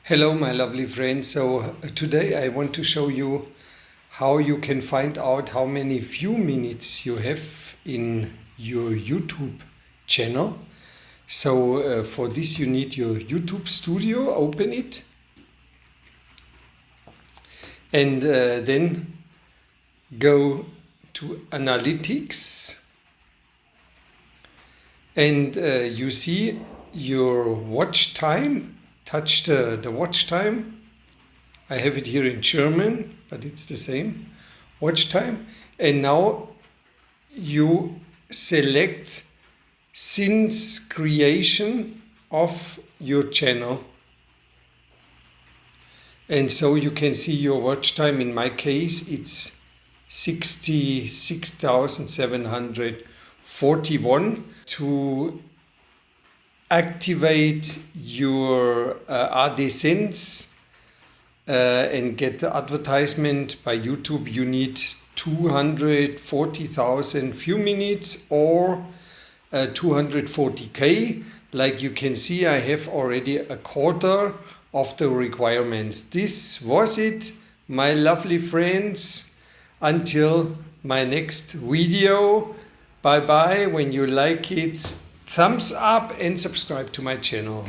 Hello, my lovely friends. Today I want to show you how you can find out how many view minutes you have in your YouTube channel. For this you need your YouTube studio, open it, and then go to analytics, and you see your watch time. Touch the watch time. I have it here in German, but it's the same. Watch time. And now you select since creation of your channel. And so you can see your watch time. In my case, it's 66,741. To activate your AdSense and get the advertisement by YouTube, you need 240,000 view minutes or 240K. Like you can see, I have already a quarter of the requirements. This was it, my lovely friends. Until my next video. Bye bye. When you like it, thumbs up and subscribe to my channel.